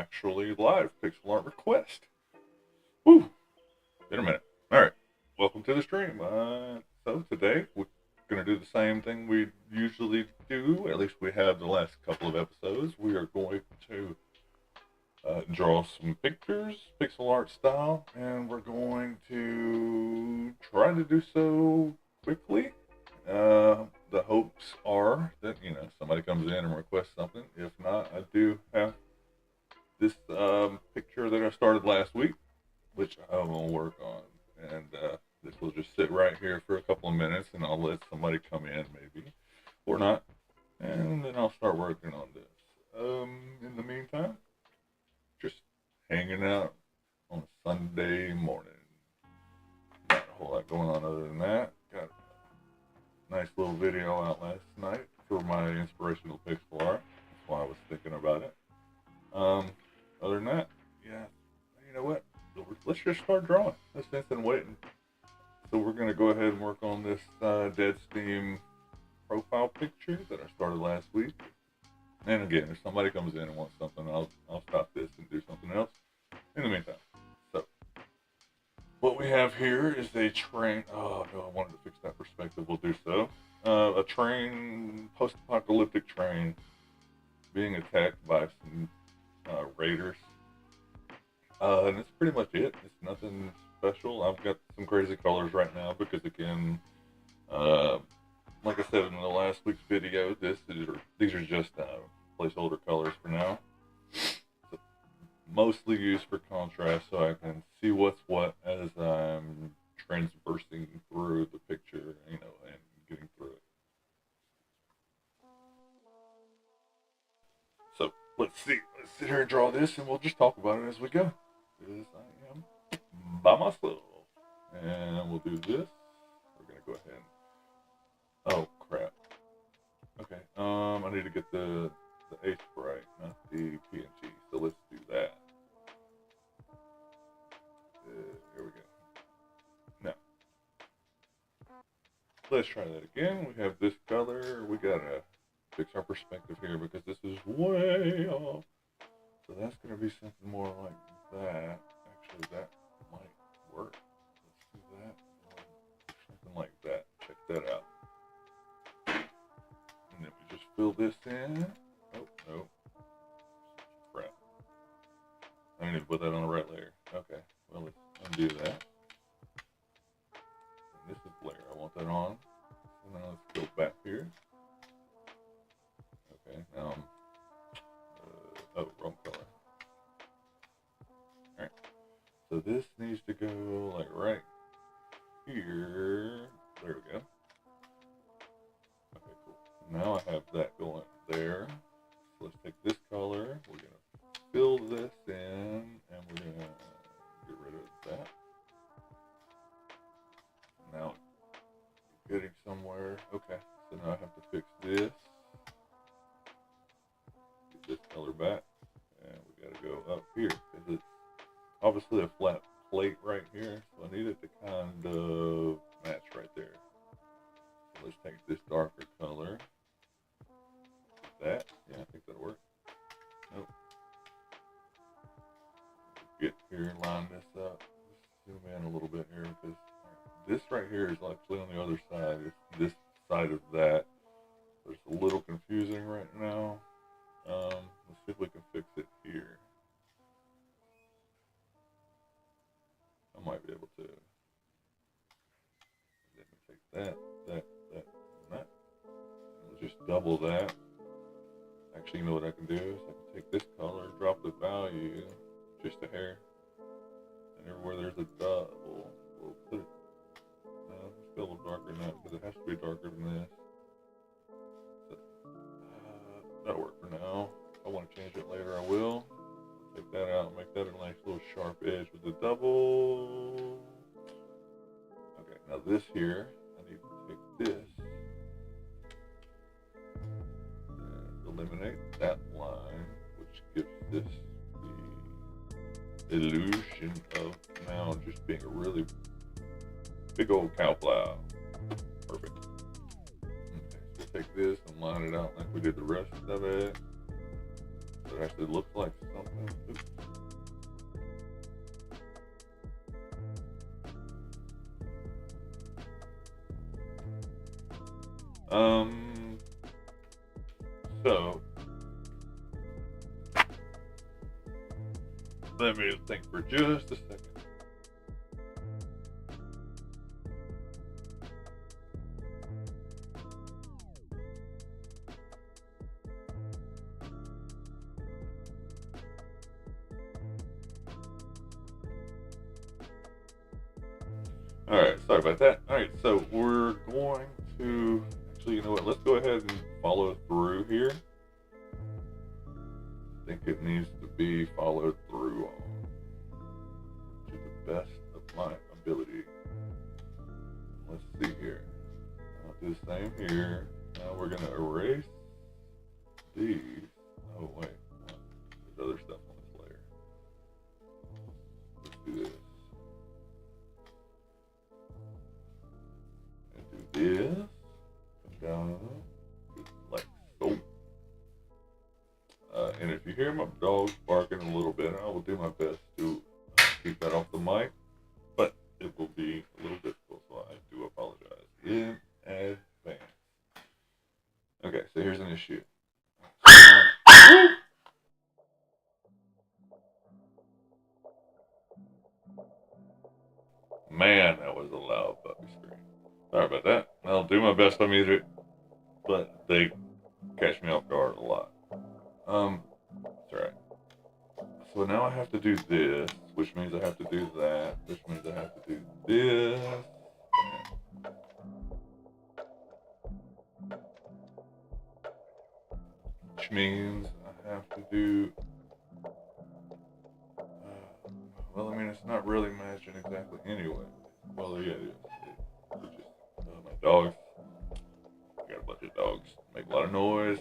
actually live pixel art request. Woo! In a minute. Alright, welcome to the stream. So today we're going to do the same thing we usually do, at least we have the last couple of episodes. We are going to draw some pictures, pixel art style, and we're going to try to do so quickly. The hopes are that, somebody comes in and requests something. If not, I do have this picture that I started last week, which I'm going to work on. And this will just sit right here for a couple of minutes, and I'll let somebody come in maybe, or not. And then I'll start working on this. In the meantime, just hanging out on a Sunday morning. Not a whole lot going on other than that. Got a nice little video out last night for my inspirational pixel art. That's why I was thinking about it. Other than that, yeah, you know what? Let's just start drawing. No sense in waiting. So we're going to go ahead and work on this Dead Steam profile picture that I started last week. And again, if somebody comes in and wants something, I'll stop this and do something else in the meantime. So, what we have here is a train. Oh, no, I wanted to fix that perspective. We'll do so. A train, post-apocalyptic train, being attacked by some raiders. And that's pretty much it. It's nothing special. I've got some crazy colors right now because, again, like I said in the last week's video, these are just placeholder colors for now. So mostly used for contrast, so I can see what's what as I'm transversing through the picture, and getting through it. So let's see. Let's sit here and draw this, and we'll just talk about it as we go. Because I am by myself, and we'll do this. We're gonna go ahead. Oh crap. Okay. I need to get the H sprite, not the PNG. So let's do that. Here we go. Now, let's try that again. We have this color. We gotta fix our perspective here because this is way off. So that's gonna be something more like that. Actually, that might work. Let's do that. Something like that. Check that out. And then we just fill this in. Oh, no. Crap. I need to put that on the right layer. Okay. Well, let's undo that. And this is the layer I want that on. So now let's go back here. Okay. Now wrong color. Alright. So this needs to go like right here. There we go. Okay, cool. Now I have that going there. So let's take this color. We're going to fill this in, and we're going to get rid of that. Now it's getting somewhere. Okay, so now I have to fix this. Get this color back, and we got to go up here because it's obviously a flat plate right here, so I need it to kind of match right there. So let's take this darker color. That, yeah, I think that'll work. Nope. Get here, line this up. Just zoom in a little bit here because this right here is actually on the other side. It's this side of that. So it's a little confusing right now. Let's see if we can fix it here. I might be able to. Let me take that, and that. And we'll just double that. Actually, you know what I can do is I can take this color, drop the value just a hair, and everywhere there's a double, we'll put it. No, it's a little darker than that because it has to be darker than this. So, that'll work for now. If I want to change it later, I will. Take that out and make that a nice little sharp edge with the double. Okay, now this here, I need to take this and eliminate that line, which gives this the illusion of now just being a really big old cow plow. Perfect. Okay, so take this and line it out like we did the rest of it. So it actually looks like something. Oops. So let me think for just a second. Alright, sorry about that. Alright, so we're going to, actually, you know what, let's go ahead and follow through here. I think it needs to be followed through on to the best of my ability. Let's see here. I'll do the same here. Now we're going to erase these. Oh, wait. There's other stuff on this layer. Let's do this. And do this. Come down. Like so. And if you hear my dogs barking a little bit, I will do my best to keep that off the mic. But it will be a little difficult, so I do apologize in advance. Okay, so here's an issue. Man, that was a loud puppy scream. Sorry about that. I'll do my best to mute it, but they catch me off guard a lot. That's alright. So now I have to do this, which means I have to do that, which means I have to do this. Which means I have to do, well, I mean, it's not really matching exactly anyway. Well, yeah, it is. It's just, my dogs, I got a bunch of dogs, make a lot of noise.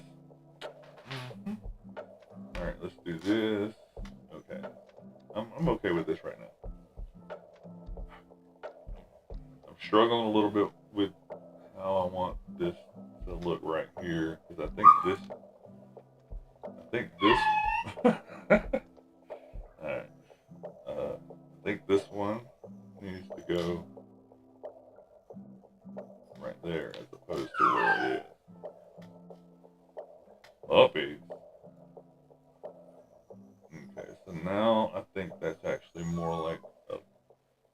Alright, let's do this. Okay. I'm okay with this right now. I'm struggling a little bit with how I want this to look right here, because I think alright. I think this one needs to go right there as opposed to where it is. Puppies. Okay, so now I think that's actually more like a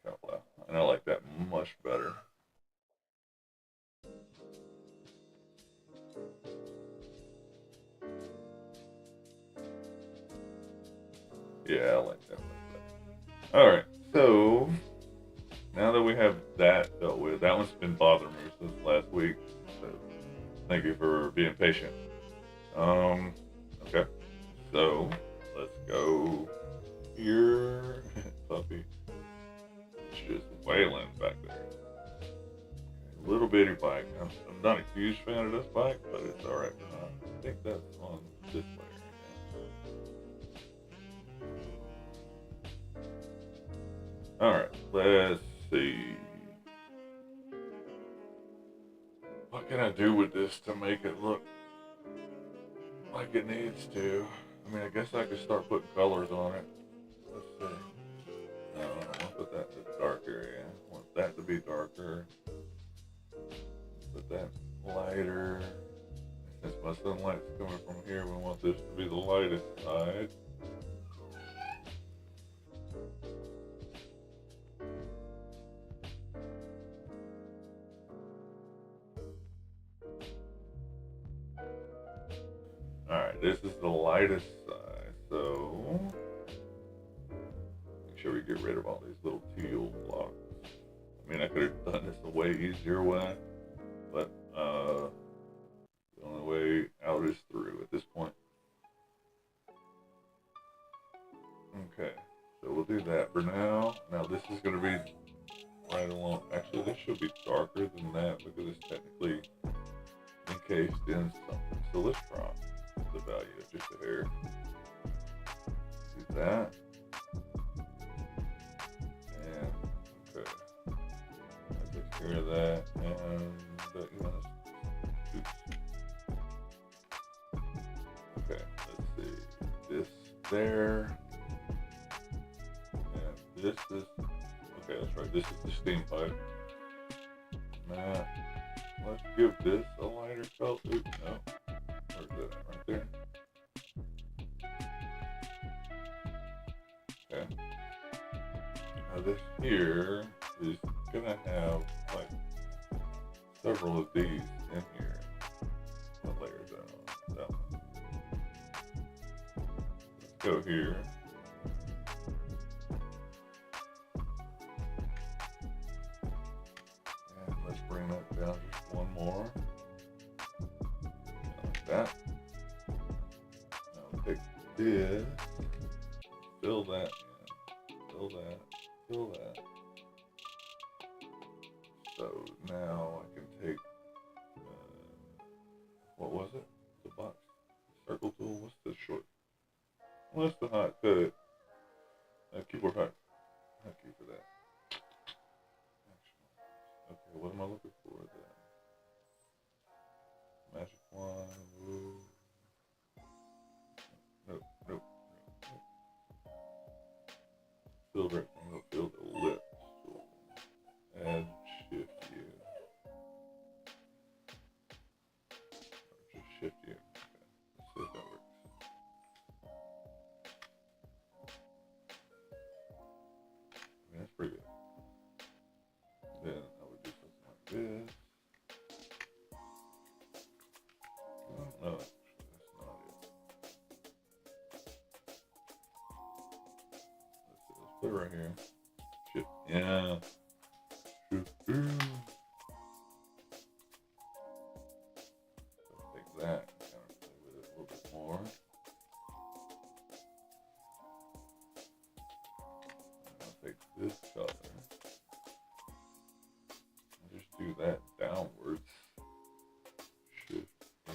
couple, and I like that much better. Yeah, I like that much better. Alright, so now that we have that dealt with, that one's been bothering me since last week, so thank you for being patient. Okay, so let's go here. Puppy, she's just wailing back there. Okay, little bitty bike. I'm not a huge fan of this bike, but it's alright. I think that's on this layer. Alright, let's see. What can I do with this to make it look like it needs to? I mean, I guess I could start putting colors on it. Let's see. No, I want to put that to dark area. I want that to be darker. Put that lighter. Since my sunlight's coming from here, we want this to be the lightest side. Alright, this is the lightest side, so make sure we get rid of all these little teal blocks. I mean, I could have done this a way easier way, but the only way out is through at this point. Okay, so we'll do that for now. Now this is going to be right along. Actually, this should be darker than that because it's technically encased in something. So let's drop the value of just a hair. Do that. And okay. I take care of that. And you know, okay, let's see. This there. And this is okay, that's right. This is the steam pipe. That let's give this a lighter color. Oops, no. Where's that? Right there. Okay. Now this here is gonna have like several of these in here. What layer is that on? That one. Let's go here. And let's bring that down just one more. Like that. Now take this, fill that in, fill that, fill that. So now I can take, what was it? The box circle tool. What's the short? What's the hot cut? Keyboard hotkey for that. Okay, what am I looking for then? Magic wand. Woo. Nope, nope, nope. Fill rectangle, fill the ellipse tool. Add shift U. Or just shift U. Okay. Let's see if that works. That's pretty good. Then I would do something like this. No, actually, that's not it. Let's put it right here. Shift, yeah. Shift, Let's take that and kind of play with it a little bit more. Take this color and just do that downwards. Shift in.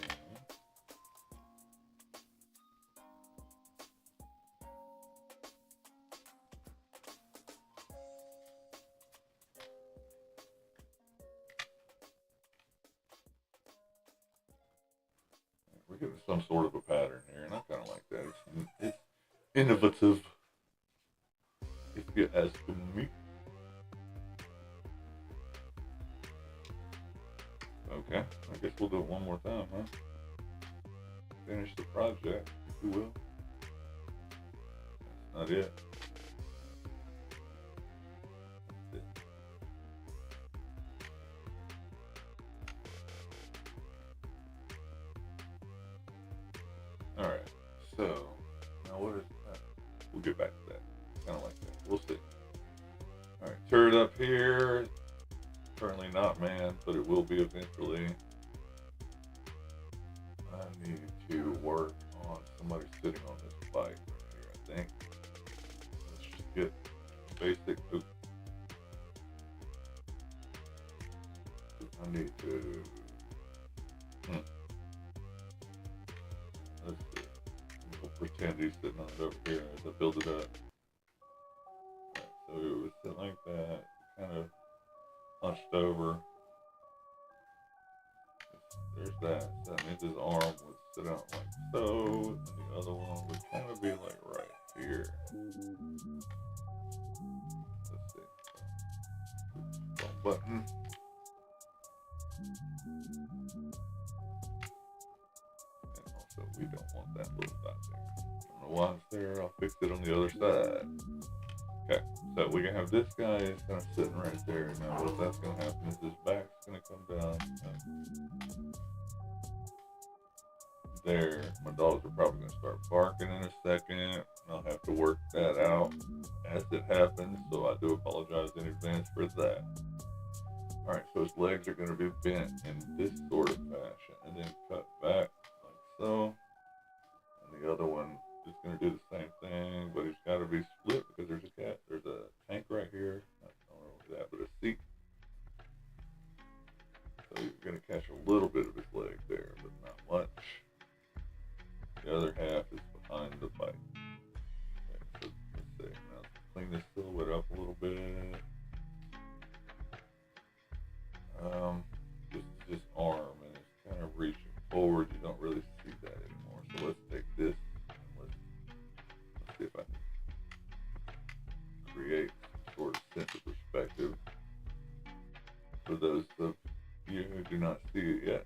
We're getting some sort of a pattern here, and I kind of like that. It's innovative, if you ask me. Okay, I guess we'll do it one more time, huh? Finish the project, if you will. That's not it. That's it. Alright, so, now what is that? We'll get back to that. Kind of like that. We'll see. Alright, turret up here. Currently not manned, but it will be eventually. I need to work on somebody sitting on this bike right here, I think. Let's just get basic. Oops. I need to. Let's see. We'll pretend he's sitting on it over here as I build it up. Right, so it would sit like that, kind of hunched over. There's that. So that means his arm would sit out like so, and the other one would kind of be like right here. Let's see. Button. And also, we don't want that little dot there. I don't know why it's there. I'll fix it on the other side. Okay, so we can have this guy is kind of sitting right there. Now, what that's going to happen is his back's going to come down. There, my dogs are probably going to start barking in a second, and I'll have to work that out as it happens, so I do apologize in advance for that. Alright, so his legs are going to be bent in this sort of fashion, and then cut back like so, and the other one is going to do the same thing, but it's got to be split because there's a tank right here, I don't know that, but a seat. So you're going to catch a little bit of his leg there, but not much. The other half is behind the bike. Okay, so let's see. Now clean this silhouette up a little bit. This is his arm, and it's kind of reaching forward. You don't really see that anymore. So let's take this and let's see if I can create some sort of sense of perspective for those of you who do not see it yet.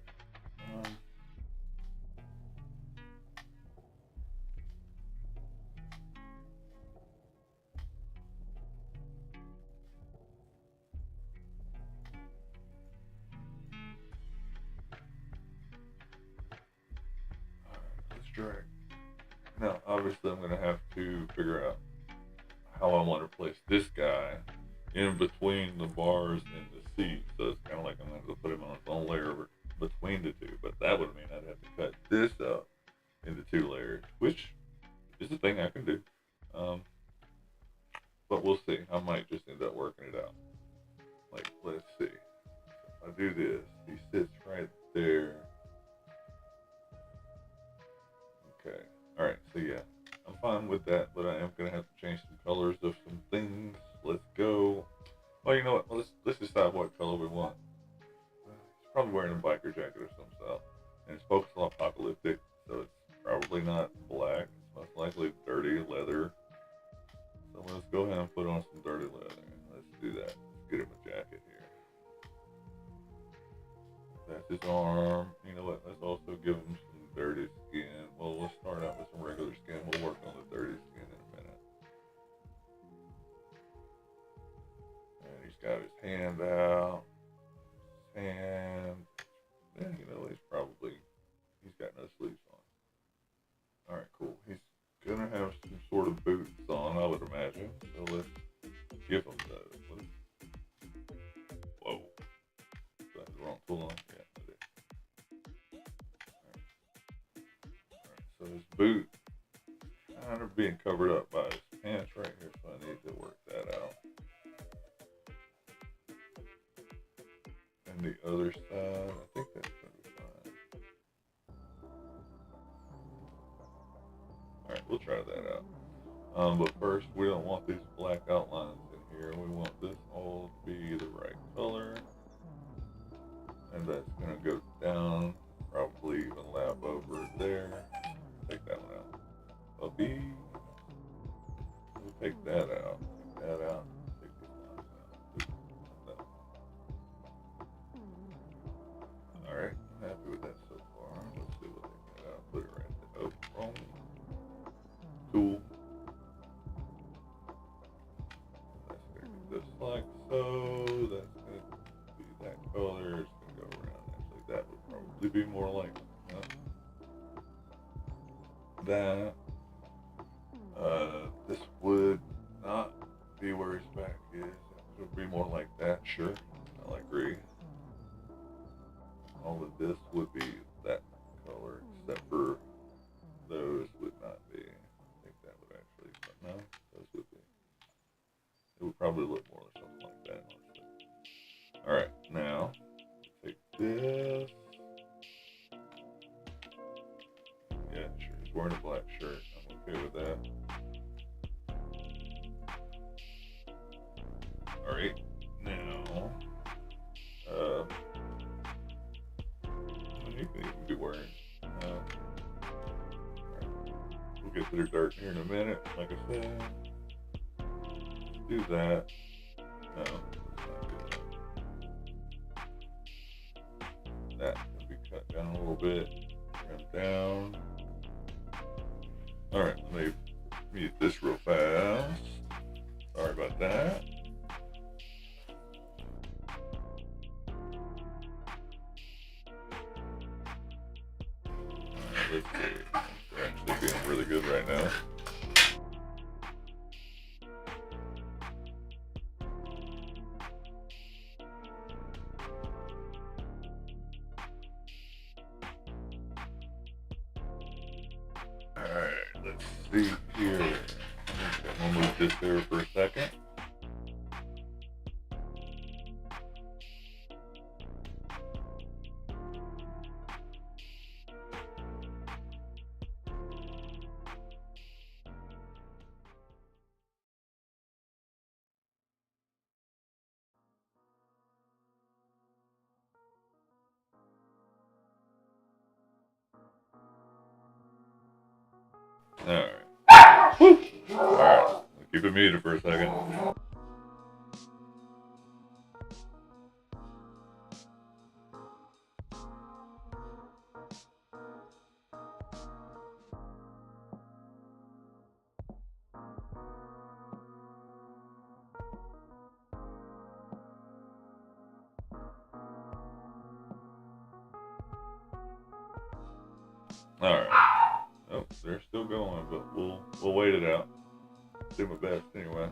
Let's drag. Now, obviously, I'm going to have to figure out how I want to place this guy in between the bars and the seat. So it's kind of like I'm going to put him on his own layer between the two. But that would mean I'd have to cut this up into 2 layers, which is a thing I can do. But we'll see. I might just end up working it out. Like, let's see. If I do this, he sits right there. Okay. Alright, so yeah. I'm fine with that, but I am going to have to change some colors of some things. Let's go. Well, you know what? Let's decide what color we want. He's probably wearing a biker jacket of some style. And it's post-apocalyptic, so it's probably not black. It's most likely dirty leather. So let's go ahead and put on some dirty leather. Let's do that. Let's get him a jacket here. That's his arm. You know what? Let's also give him some dirty skin. Well, we'll start out with some regular skin. We'll work on the dirty skin in a minute. And he's got his hand out. And yeah, you know, he's got no sleeves on. Alright, cool. He's gonna have some sort of boots on, I would imagine. So let's give him those. Whoa. Is that the wrong tool on? Yeah, it is. Alright, so his boot kind of being covered up by his pants right here, so I need to work that out. And the other side, I think that's gonna be fine. Alright, we'll try that out. But first, we don't want these black outlines in here. We want this all to be the right color. And that's gonna go down, probably even lap over there. Take that one out. Puppy. We'll take that out. Take that out. Take this one out. That one. Alright, I'm happy with that so far. Let's see what they got out. Put it right there. Oh, wrong. Cool. That's gonna be just like so. That's gonna be that color. It's gonna go around. Actually, that would probably be more like that. This would not be where his back is. It would be more like that. Sure, I'll agree. All of this would be that color, except for those would not be. I think that would actually, but no, those would be. It would probably look more like something like that, honestly. Alright, now, take this. Yeah, sure, he's wearing a black shirt. I'm okay with that. Alright, now, you can even be wearing, we'll get to the dirt here in a minute, like I said. Let's do that. No, let's not do that. That can be cut down a little bit, trimmed down. Alright, let me mute this real fast. Sorry about that. Let's see. They're actually being really good right now. Alright, let's see here. Okay, I'm gonna move this there for a second. Alright. Alright, keep it muted for a second. Alright. Oh, they're still going, but we'll wait it out. Do my best anyway.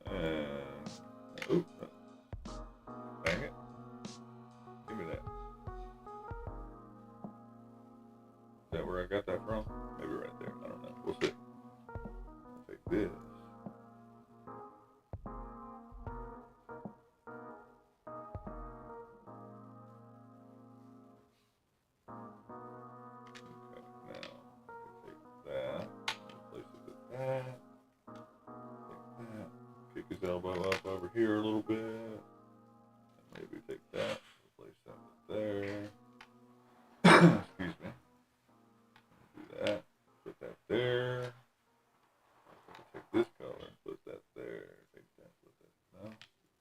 And oh, dang it. Give me that. Is that where I got that from? Maybe right there. I don't know. We'll see. I'll take this. Okay, now I can take that, replace it with that, take that, kick his elbow up over here a little bit, and maybe take that, replace that with there. Excuse me. Do that, put that there. Take this color and put that there. Take that, put that. No,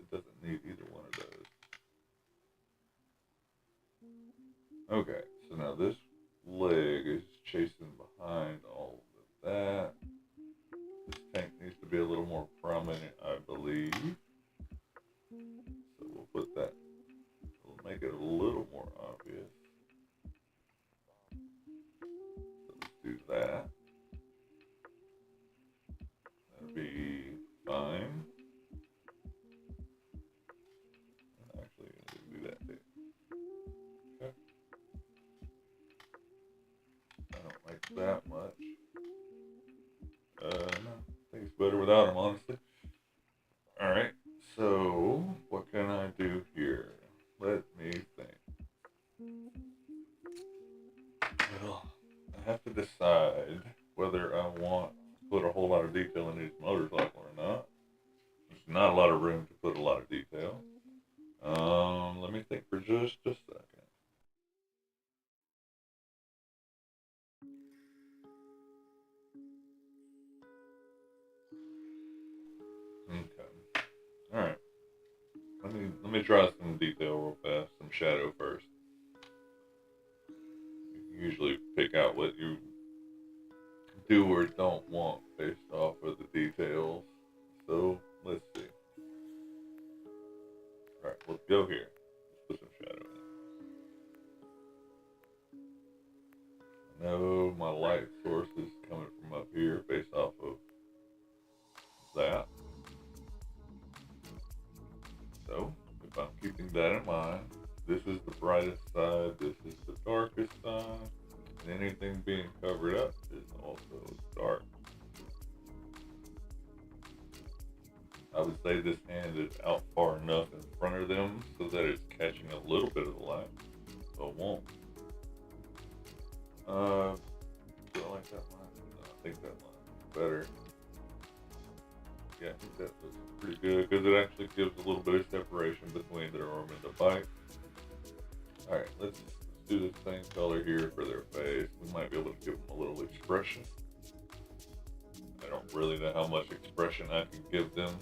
it doesn't need either one of those. Okay, so now this leg is chasing behind all of that. This tank needs to be a little more prominent, I believe. So we'll put that, we'll make it a little more obvious. So let's do that. That'll be fine. Actually, do that too. Okay. I don't like that much. No, I think it's better without him, honestly. Alright, so what can I do here? Let me think. Well, I have to decide whether I want to put a whole lot of detail in these motorcycle or not. There's not a lot of room to put a lot of detail. Let me think for just a second. Okay. Alright. Let me try some detail real fast, some shadow first. You can usually pick out what you do or don't want based off of the details. So let's see. Alright, let's go here. Let's put some shadow in. I know my light source is coming from up here based off of that. So if I'm keeping that in mind, this is the brightest side, this is the darkest side, and anything being covered up is also dark. I would say this hand is out far enough in front of them so that it's catching a little bit of the light, so it won't. Do I like that line? No, I think that line is better. Yeah, I think that looks pretty good because it actually gives a little bit of separation between their arm and the bike. Alright, let's do the same color here for their face. We might be able to give them a little expression. I don't really know how much expression I can give them.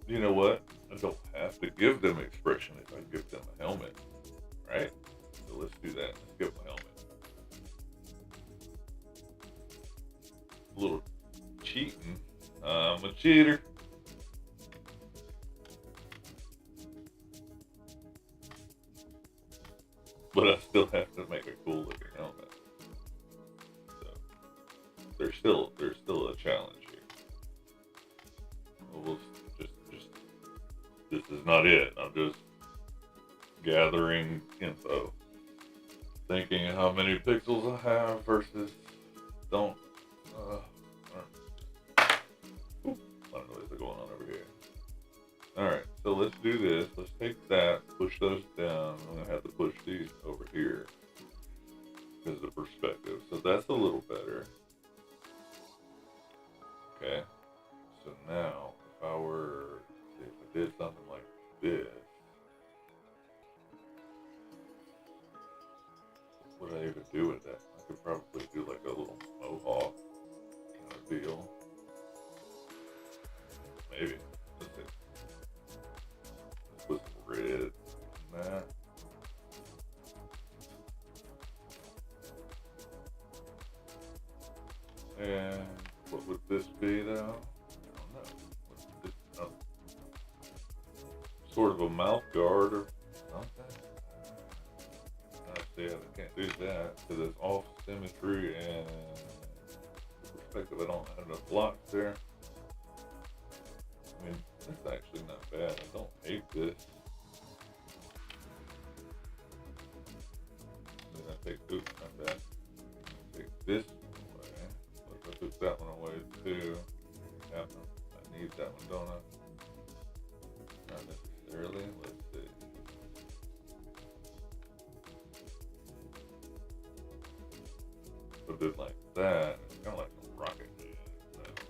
You know what? I don't have to give them expression if I give them a helmet, right? So let's do that. Let's give them a helmet. A little cheating. I'm a cheater. But I still have to make a cool looking helmet. So there's still a challenge here. We'll just this is not it. I'm just gathering info. Thinking how many pixels I have versus don't. A lot of noise is going on over here. Alright, so let's do this. Let's take that, push those down. I'm going to have to push these over here because of the perspective. So that's a little better. Okay. So now, if I were, if I did something like this, what would I even do with that? I could probably do like a little mohawk kind of deal. Maybe. Let's see. Let's put some red in that. sort of a mouth guard or something. See, I can't do that because it's off symmetry and perspective. I don't have enough blocks there. I mean, it's actually not bad. I don't hate this. Then I take, oops, not bad. Take this away. But I took that one away too. Yeah, I need that one, don't I? Not necessarily. Let's see. So did like that. It's kind of like a rocket. That's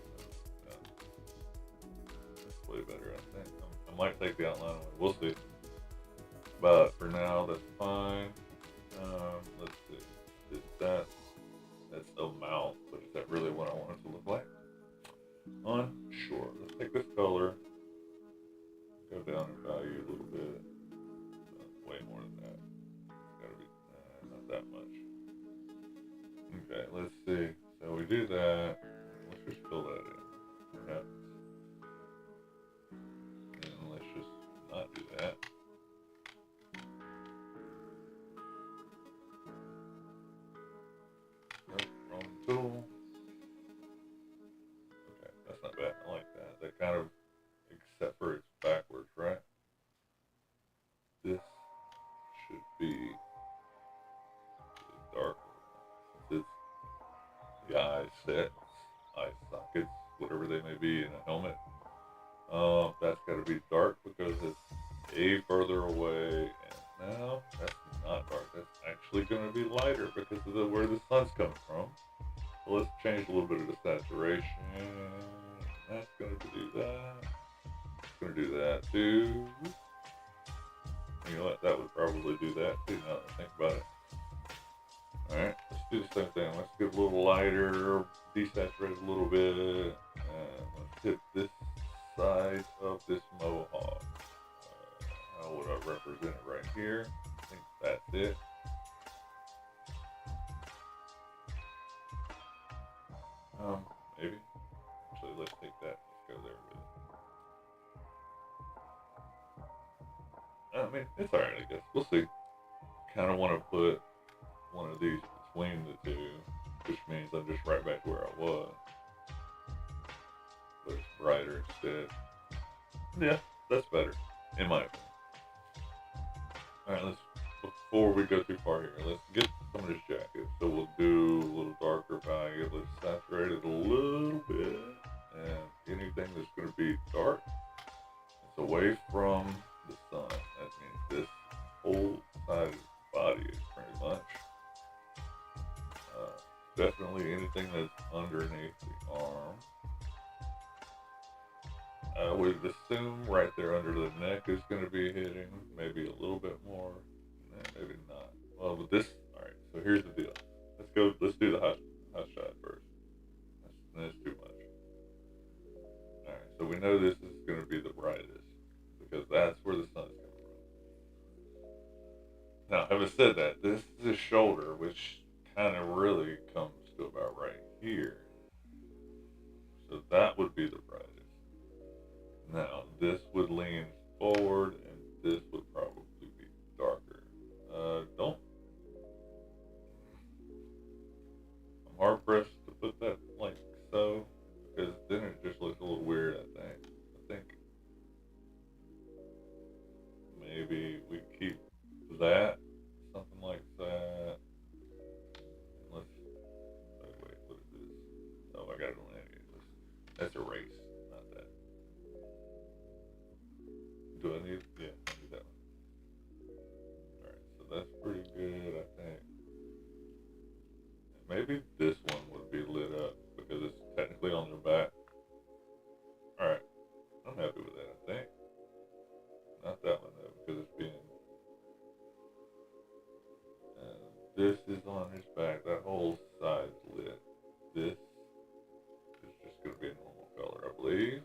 way better, I think. I might take the outline away. We'll see. But for now, that's fine. Let's see. Is that's a mouth, but is that really what I want it to look like? Unsure. Let's take this color, go down in value a little bit. Way more than that. It's gotta be not that much. Okay, let's see. So we do that. Let's just fill that in. Yeah. And let's just not do that. Nope, wrong tool. Okay, that's not bad. I like that. That kind of, except for it's backwards, right? This should be darker. Since it's the eye sets, eye sockets, whatever they may be in a helmet. That's got to be dark because it's a further away. And now that's not dark. That's actually going to be lighter because of where the sun's coming from. So let's change a little bit of the saturation. That's going to do that. It's going to do that too. You know what? That would probably do that too. Now that I think about it. All right, let's do the same thing. Let's get a little lighter, desaturate a little bit, and let's hit this side of this mohawk. How would I represent it right here? I think that's it. Maybe. Actually, let's take that. Let's go there with it. I mean, it's alright, I guess. We'll see. Kind of want to put one of these between the two, which means I'm just right back where I was. But it's brighter instead. Yeah, that's better, in my opinion. Alright, before we go too far here, let's get some of this jacket. So we'll do a little darker value. Let's saturate it a little bit. And anything that's going to be dark, it's away from the sun. That means this whole side of the body is pretty much. Definitely anything that's underneath the arm. I would assume right there under the neck is going to be hitting, maybe a little bit more, maybe not. Well, with this, all right. So here's the deal. Let's do the hot shot first. That's too much. All right. So we know this is going to be the brightest because that's where the sun's coming from. Now, having said that, this is his shoulder, which kind of really comes to about right here. So that would be the brightest. Now, this would lean forward, and this would probably be darker. I'm hard pressed to put that like so, because then it just looks a little weird, I think maybe we keep that, something like that. Let's, wait, what is this? Oh, I got it on that. That's erase. Do I need? Yeah, I need that one. Alright, so that's pretty good, I think. Maybe this one would be lit up because it's technically on their back. Alright, I'm happy with that, I think. Not that one though, because it's being. This is on his back. That whole side's lit. This is just going to be a normal color, I believe.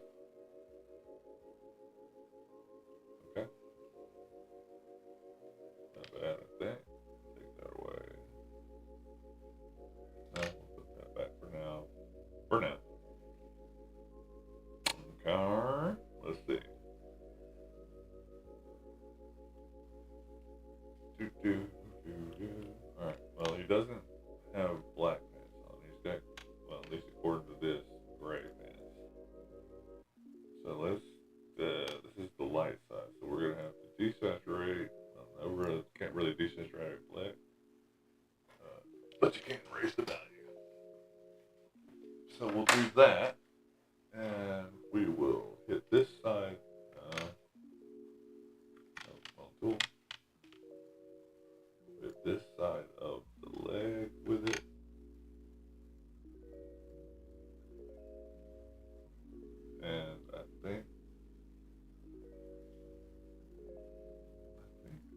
Not bad, I think. Take that away. No, we'll put that back for now. For now. Okay. Let's see. So let's, this is the light side. So we're going to have to desaturate. Can't really desaturate black. But you can't erase the value. So we'll do that. And we will hit this side. Tool. Hit this side of the leg with it. And I think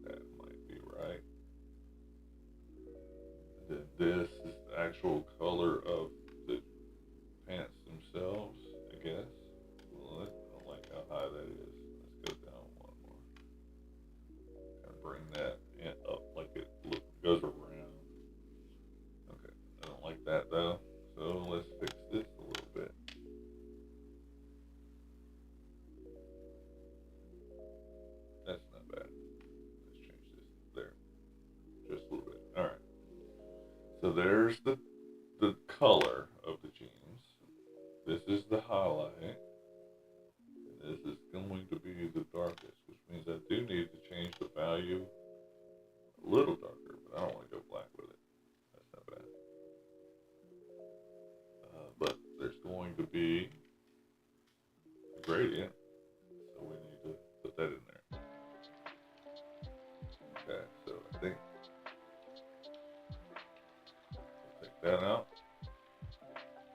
that might be right. And then this is the actual color of the pants themselves, I guess. Well, I don't like how high that is. Let's go down one more. Kind of bring that up like it goes around. Okay, I don't like that though. So let's fix this a little bit. That's not bad. Let's change this there. Just a little bit. Alright. So there's the color of the jeans. This is the highlight. And this is going to be the darkest, which means I do need to change the value a little darker, but I don't want to go black with it. That's not bad. But there's going to be a gradient, so we need to put that in there. Okay, so I think we'll take that out.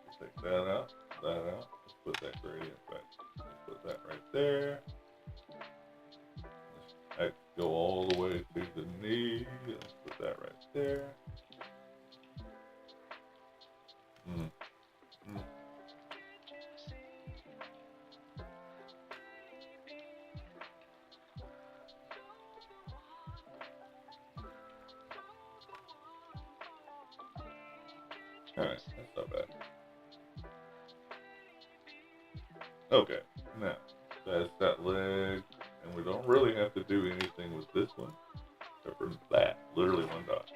We'll take that out, that out. Let's put that gradient back. Let's put that right there. Let's go all the way to the knee. Let's put that right there. Alright, that's not bad. Okay, now that's that leg, and we don't really have to do anything with this one, except for that, literally one dot.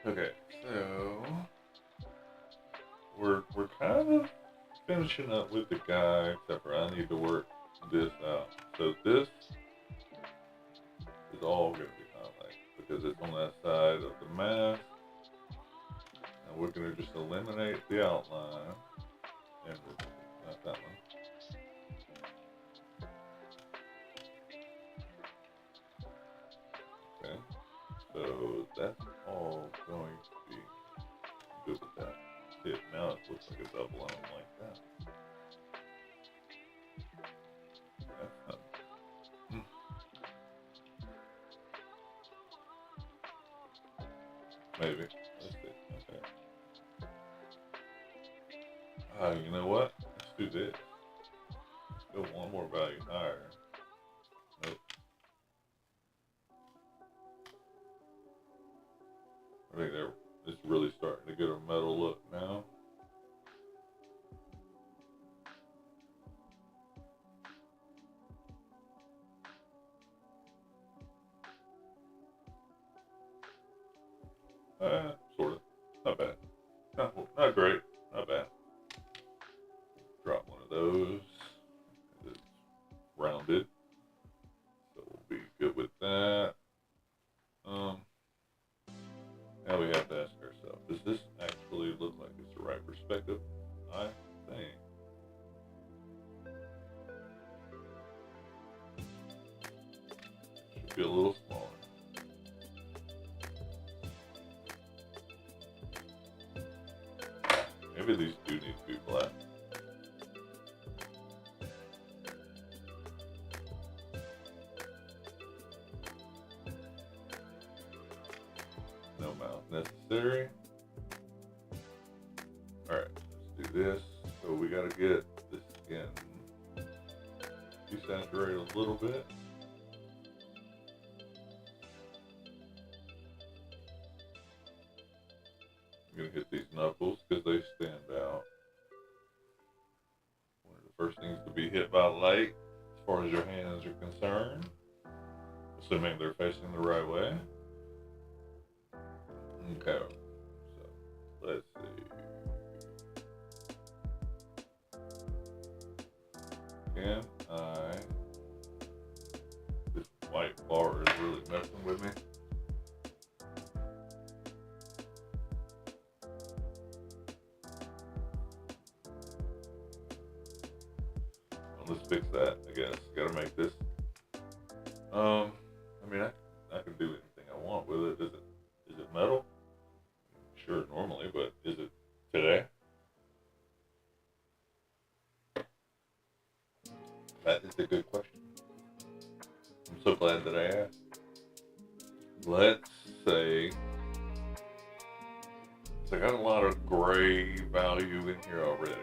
Okay, so we're kind of finishing up with the guy, except for I need to work this out. So this is all going to be highlighted because it's on that side of the mask. And we're going to just eliminate the outline. And not that one. Okay. So that's all going to be good with that. See it now, it looks like a double on like that. That's not. Maybe. Let's see. Okay. You know what? Let's do this. Let's go one more value higher. Nope. I think it's really starting to get a metal look now. Sort of. Not bad. Not great. Not bad. Drop one of those. It's rounded. So we'll be good with that. Now we have to ask ourselves, does this actually look like it's the right perspective? I think. It should be a little smaller. Maybe these do need to be black. No mouth necessary. Alright, let's do this. So we gotta get this skin desaturated a little bit. I'm gonna hit these knuckles because they stand out. One of the first things to be hit by light as far as your hands are concerned, assuming they're facing the right way. Okay, so let's see. can this white bar is really messing with me. Well, let's fix that, I guess. Gotta make this. I mean, I can do anything I want with it. Is it metal? Sure, normally, but is it today? That is a good question. I'm so glad that I asked. Let's say, so I got a lot of gray value in here already.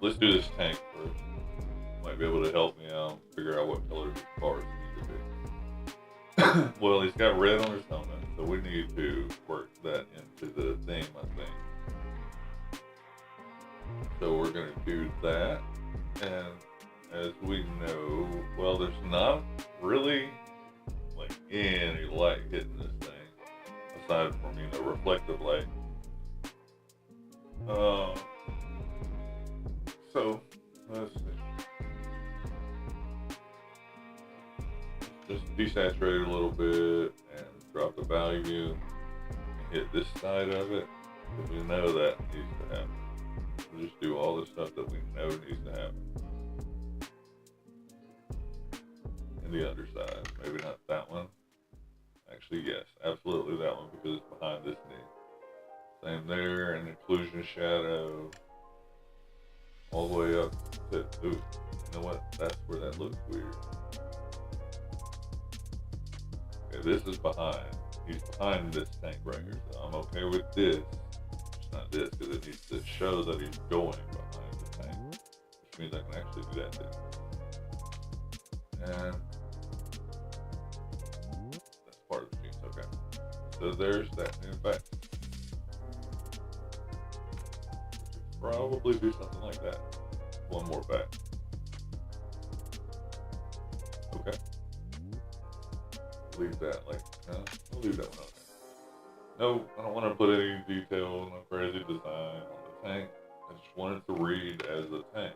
Let's do this tank first. Might be able to help me out, figure out what color these bars need to be. Well, he's got red on his helmet, so we need to work that into the theme, I think. So we're going to do that, and as we know, well, there's not really like any light hitting this thing, aside from, you know, reflective light. So, let's see. Just desaturate a little bit and drop the value and hit this side of it, because we know that needs to happen. We'll just do all the stuff that we know needs to happen. And the other side, maybe not that one. Actually, yes, absolutely that one, because it's behind this knee. Same there, and inclusion shadow all the way up to, ooh, you know what? That's where that looks weird. Okay, this is behind. He's behind this tank right here, so I'm okay with this. Just not this, because it needs to show that he's going behind the tank, which means I can actually do that too. And that's part of the piece, okay. So there's that new back. Probably do something like that. One more back. Okay. Leave that like, I'll leave that one on there. No, I don't want to put any detail, no crazy design on the tank. I just want it to read as a tank.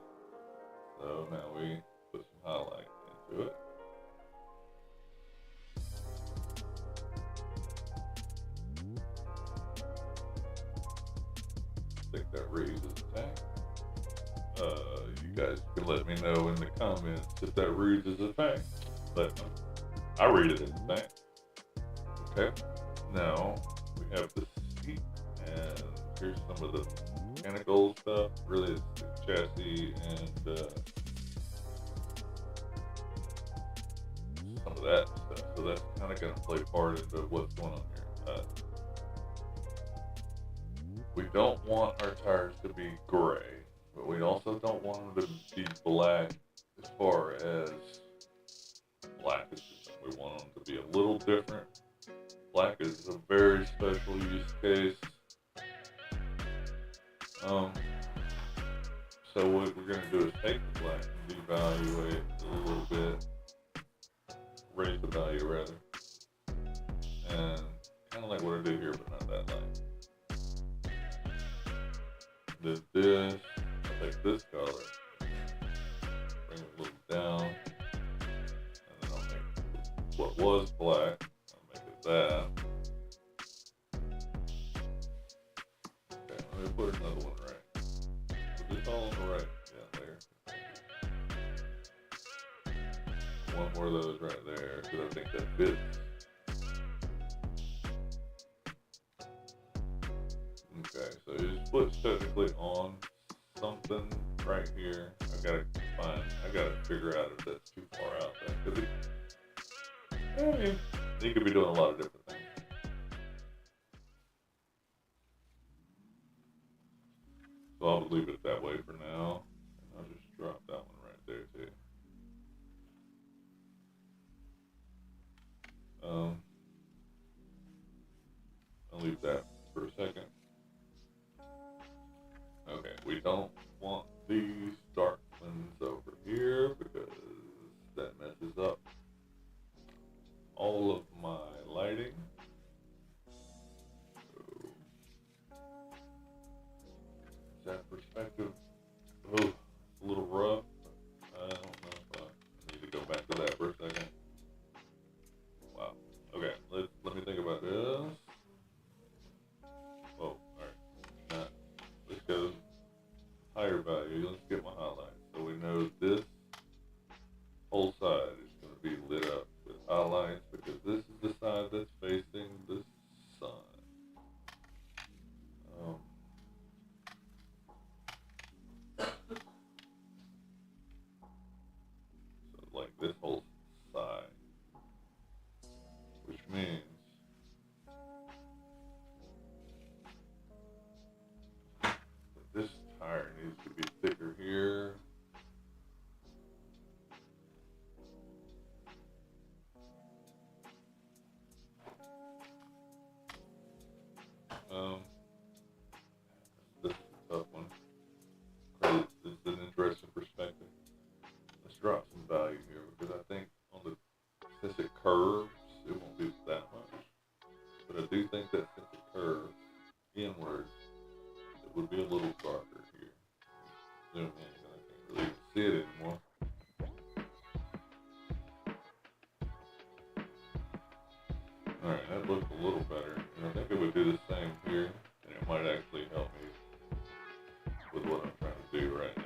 So now we put some highlight into it. I think that reads as a tank. You guys can let me know in the comments if that reads as a tank. But I read it as a tank. Okay. Now we have the seat, and here's some of the mechanical stuff. Really, it's the chassis and some of that stuff. So that's kind of going to play part into what's going on here. We don't want our tires to be gray, but we also don't want them to be black as far as black is concerned. We want them to be a little different. Black is a very special use case. So what we're going to do is take the black and devalue it a little bit, raise the value rather, and kind of like what I did here, but not that light. Then this, I'll take this color, bring it a little down, and then I'll make what was black, I'll make it that. Okay, let me put another one right. Put this all on the right, yeah, there. One more of those right there, because I think that fits. Okay, so your split's technically on something right here. I gotta figure out if that's too far out there. I mean, you could be doing a lot of different things. So I'll leave it that way for now. And I'll just drop that one right there too. I'll leave that for a second. Okay, we don't want these dark ones over here because that messes up all of my lighting. So, is that perspective? lighter value, let's get my highlights. So we know this whole side is going to be lit up with highlights because this is the side that's facing the sun. So like this whole side, which means that this tire needs to be thicker here. This is a tough one. It's an interesting perspective. Let's drop some value here because I think since it curves, it won't be that much. But I do think that since it curves inward, it would be a little darker here. Zoom in, and I can't really even see it anymore. Alright, that looks a little better. And I think it would do the same here, and it might actually help me with what I'm trying to do right now.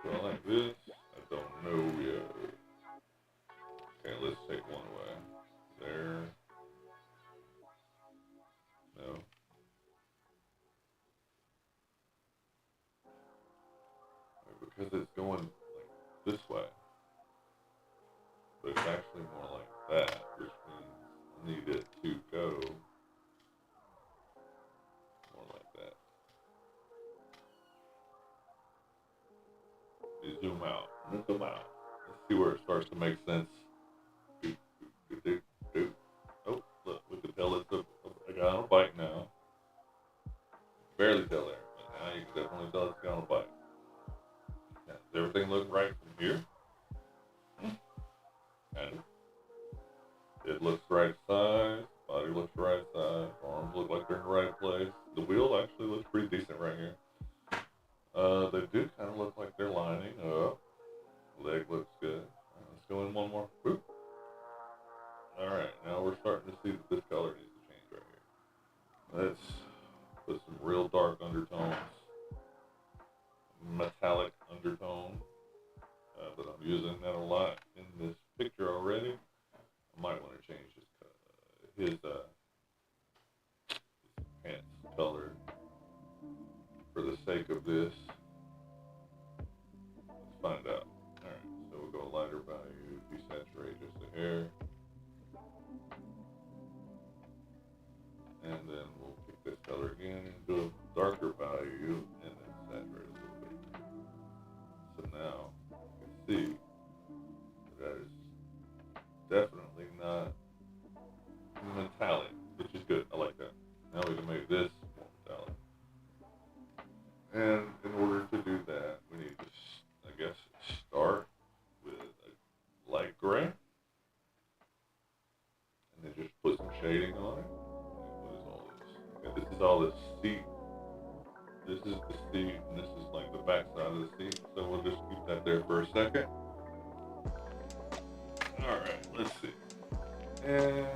Do I like this? I don't know yet. Okay, let's take one away. There. No. Because it's going like this way. But it's actually more like that, which means I need it to go more like that. You zoom out. Zoom out. Let's see where it starts to make sense. Oh, look, we can tell it's a guy on a bike now. Barely tell there, but now you can definitely tell it's a guy on a bike. Now, does everything look right from here? And it looks right side, body looks right side, arms look like they're in the right place. The wheel actually looks pretty decent right here. They do kind of look like they're lining up. Leg looks good. Right, let's go in one more. Boop. Alright, now we're starting to see that this color needs to change right here. Let's put some real dark undertones. Metallic undertone. But I'm using that a lot in this picture already. I might want to change his pants color for the sake of this. Let's find out. Alright, so we'll go lighter value, desaturate just a hair. And then we'll pick this color again and do a darker value and then saturate a little bit. So now you can see that is definitely not metallic, which is good. I like that. Now we can make this more metallic. And in order to do that, we need to, I guess, start with a light gray. And then just put some shading on it. What is all this? Okay, this is all the seat. This is the seat, and this is like the back side of the seat. So we'll just keep that there for a second. Alright, let's see. And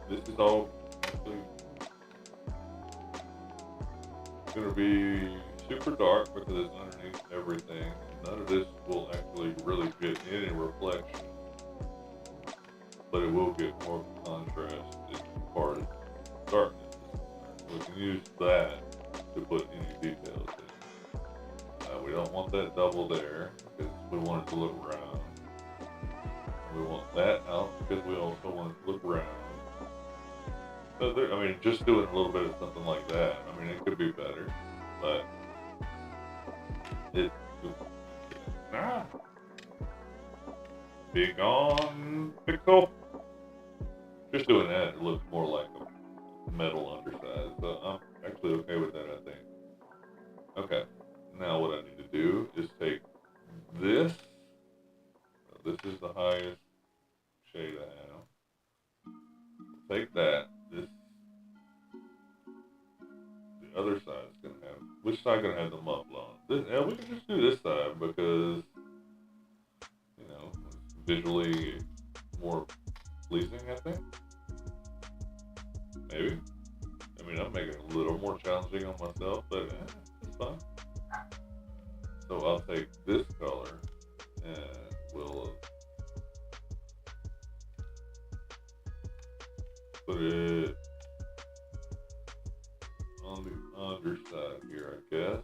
this is all actually going to be super dark because it's underneath everything. None of this will actually really get any reflection, but it will get more contrast as far as darkness is concerned. We can use that to put any details in. We don't want that double there because we want it to look round. We want that out because we also want it to look round. So I mean, just doing a little bit of something like that, I mean, it could be better, but big on pickle. Just doing that, it looks more like a metal underside, so I'm actually okay with that, I think. Okay, now what I need to do is take this. This is the highest shade I have. Take that. The other side is gonna have. Which side gonna have the muffler on? We can just do this side because visually more pleasing, I think. Maybe. I mean, I'm making it a little more challenging on myself, but it's fun. So I'll take this color and we'll put it on the underside here, I guess.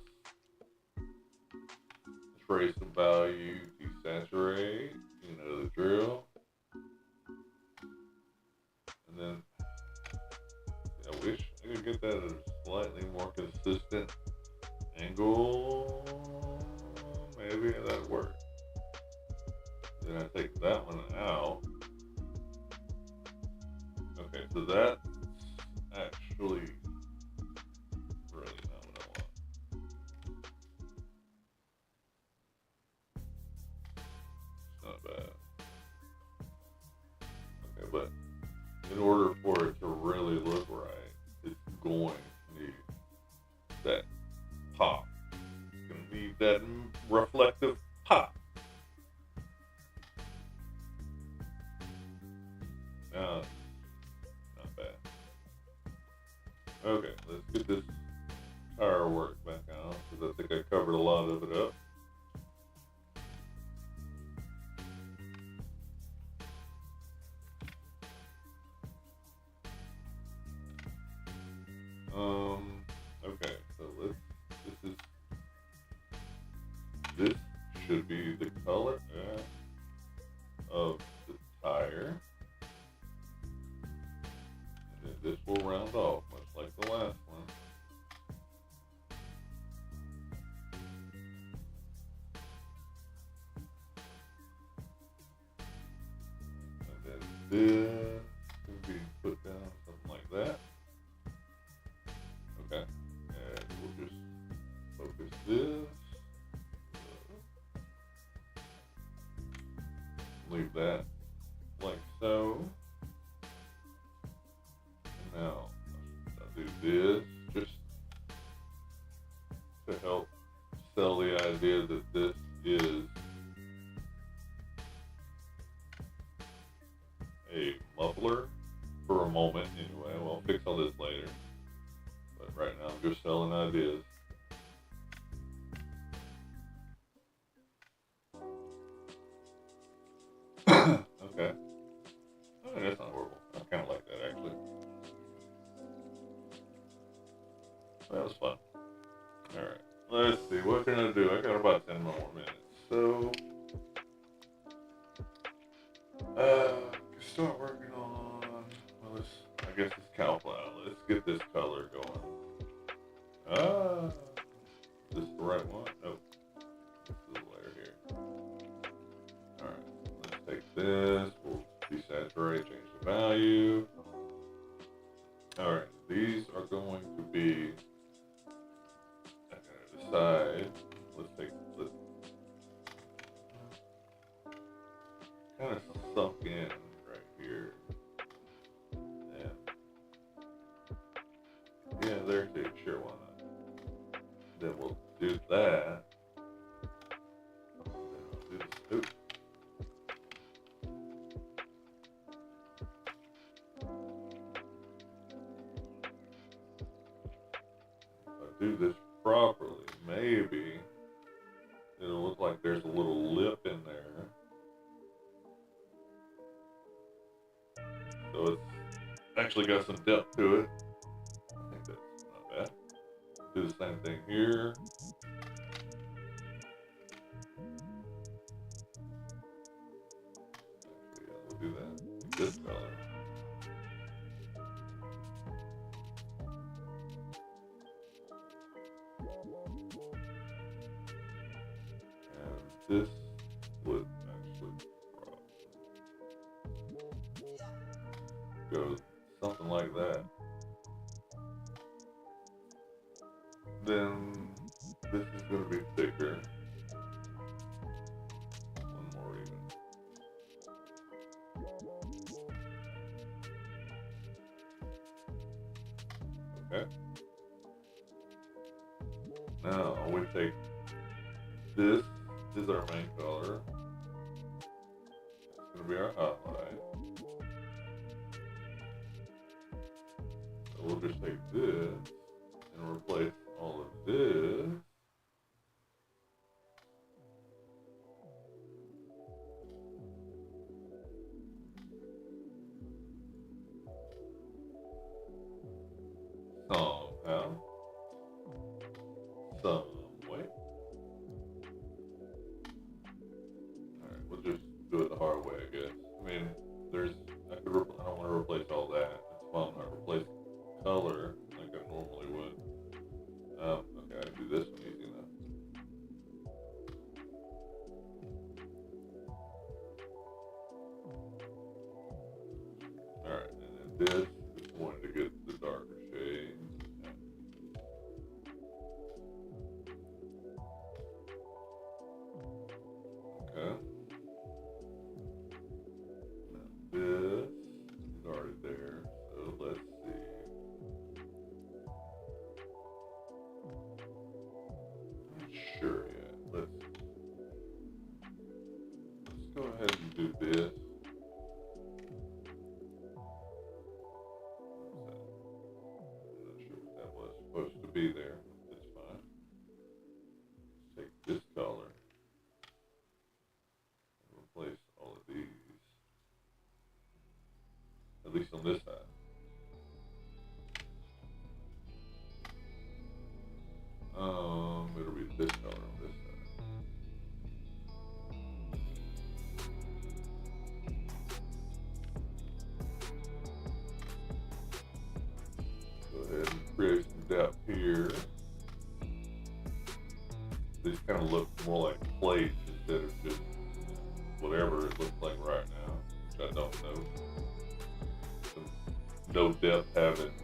Trace the value, desaturate, you know the drill. And then I wish I could get that at a slightly more consistent angle. Maybe that'd work. Then I take that one out. Okay, so that's actually really not what I want. It's not bad. Okay, but in order for it to really look right, it's going to need that pop. It's going to need that reflective pop. Now, not bad. Okay, let's get this tire work back on because I think I covered a lot of it up. Okay, so this should be the color of the tire. And then this will round off, much like the last one. And then this can be put down something like that. Okay, and we'll just focus this. Leave that like so. And now I'll do this just to help sell the idea that this is a muffler for a moment anyway. We'll fix all this later. But right now I'm just selling ideas. Okay. Oh, that's not horrible. I kind of like that actually. That was fun. Alright. Let's see. What can I do? I got about 10 more minutes. So, can start working on, well, I guess it's cowflower. Let's get this color going. Is this the right one? Nope. This is the layer here. Alright. Let's take this. We'll desaturate, change the value. Alright. These are going to be, I'm going to decide. Let's kind of sunk in right here. Yeah, there's it. Sure, why not? Then we'll do that. Then I'll do this. Oops. If I do this properly, maybe it'll look like there's a little lip in there. So it's actually got some depth to it. I think that's not bad. Do the same thing here. Actually, yeah, we'll do that. This color. And this would actually go something like that. Then this is going to be thicker. One more even. Okay. Now we take this is our main color. be our highlight. So we'll just take this and replace all of this. Somehow. Some way. Alright, we'll just do it the hard way, I guess. I mean, I don't want to replace all that. That's why I'm not replace color like I normally would. Okay, I can do this one easy enough. Alright, and then this is going to get the darker shade. Okay. Now this is already there, so let's see. I'm not sure yet. Let's go ahead and do this. Supposed to be there. That's fine. Let's take this color and replace all of these. At least on this side. It'll be this color on this side. Go ahead and create some depth here. These kind of look more like plates instead of just whatever it looks like right now, which I don't know. Some no depth having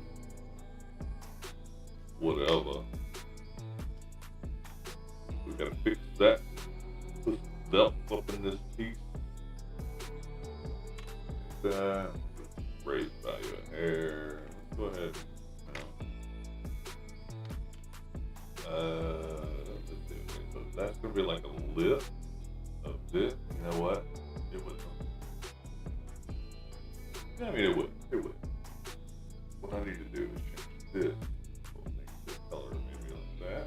whatever. We gotta fix that. Put some depth up in this piece. Like that. Raise value of hair. Let's go ahead. Let's see. Okay, so that's gonna be like a lip of this. You know what? It would. I mean, it would. It would. What I need to do is change this whole thing to this color, maybe like that.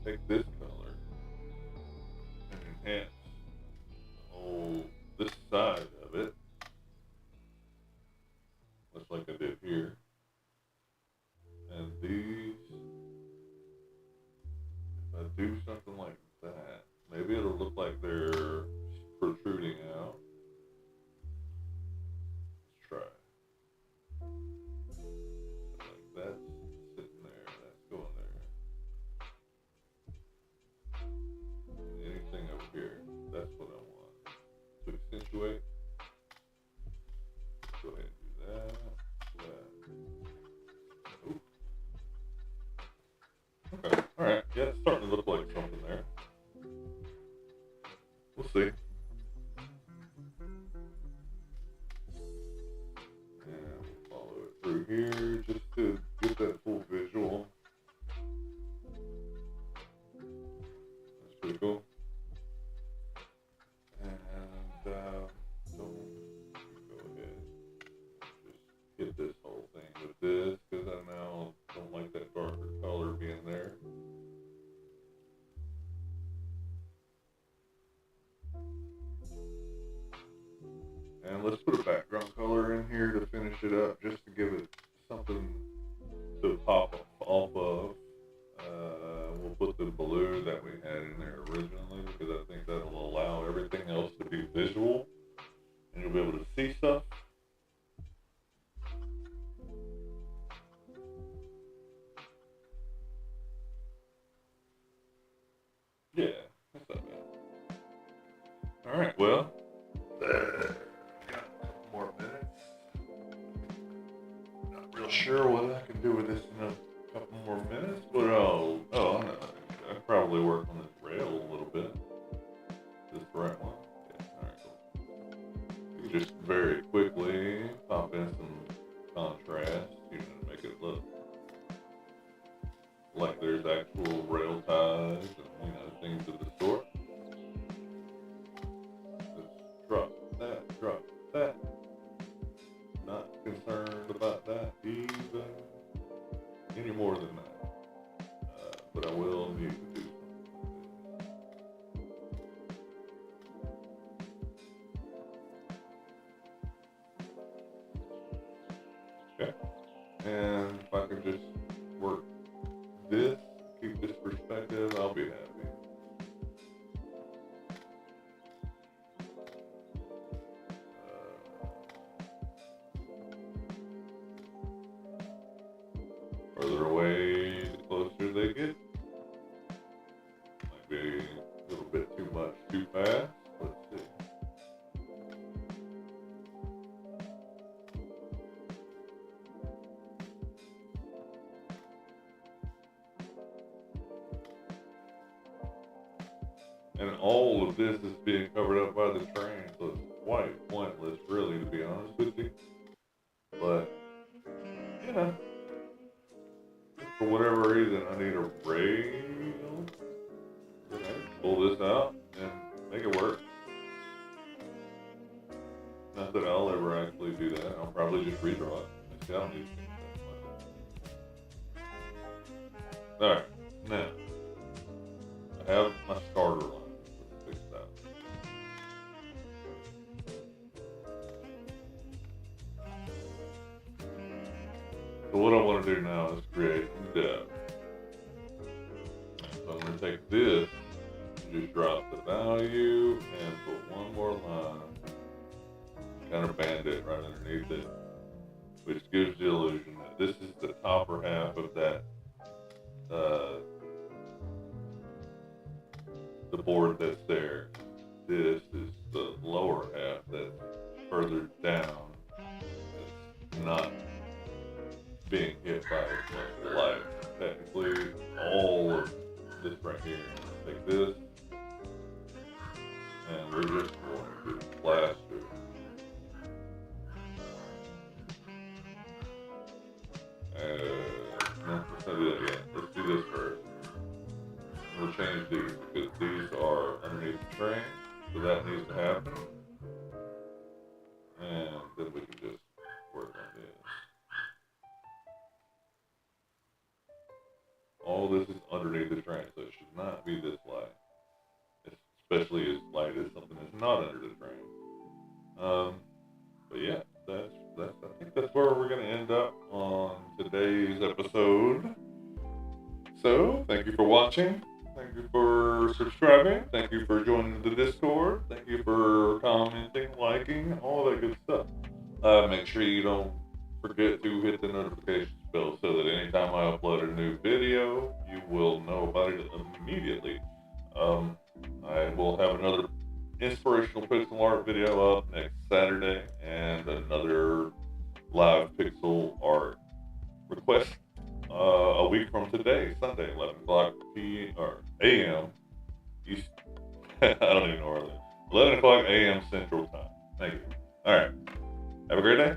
Take this color and enhance the whole this side of it, just like I did here. And these, if I do something like that, maybe it'll look like they're protruding out. Let's try. Like that's sitting there, that's going there. Anything over here, that's what I want to accentuate. Go ahead and do that. Okay, alright, yeah, it's starting to look like something there. We'll see. And we'll follow it through here just to get that full visual. That's pretty cool. And so go ahead, just hit this whole thing with this because I now don't like that darker color being there. And let's put a background color in here to finish it up, just to give it something to pop off of. We'll put the blue that we had in there originally, because I think that'll allow everything else to be visual, and you'll be able to see stuff. Yeah, that's not bad. Alright, well, got a couple more minutes. Not real sure what I can do with this in a couple more minutes, but I know. I'd probably work on this rail a little bit. Is this the right one? Yeah, alright, cool. You can just very quickly pop in some contrast, to make it look like there's actual rail ties and things of the sort. drop that, drop that. Not concerned about that even any more than that. But I will need to do something. Okay. And if I can just work this, keep this perspective, I'll be happy. Further away, the closer they get. Might be a little bit too much, too fast. Let's see. And all of this is being covered up by the train, so it's quite pointless, really, to be honest with you. But, you know, for whatever reason, I need a rail. Okay, pull this out and make it work. Not that I'll ever actually do that. I'll probably just redraw it. I don't need to. Alright, now, I have my starter line. Let's fix that. So what I want to do now is create some depth. So I'm going to take this, and just drop the value, and put one more line, kind of band it right underneath it, which gives the illusion that this is the topper half of that, the board that's there. This is the lower half that's further down, that's not being hit by as much light. Technically, all of this right here, take this, and we're just going to plaster. No, let's not do that yet. Let's do this first. We'll change these because these are underneath the train, so that needs to happen. And then we can just work on this. All this is underneath the train, so it should not be this light. Especially as light as something that's not under the train. But yeah, I think that's where we're gonna end up on today's episode. So, thank you for watching. Thank you for subscribing. Thank you for joining the Discord. Thank you for commenting, liking, all that good stuff. Make sure you don't forget to hit the notification bell so that anytime I upload a new video, you will know about it immediately. I will have another inspirational pixel art video up next Saturday and another live pixel art request a week from today, Sunday, 11 o'clock a.m. East. I don't even know where it is. 11 o'clock a.m. Central Time. Thank you. All right. Have a great day.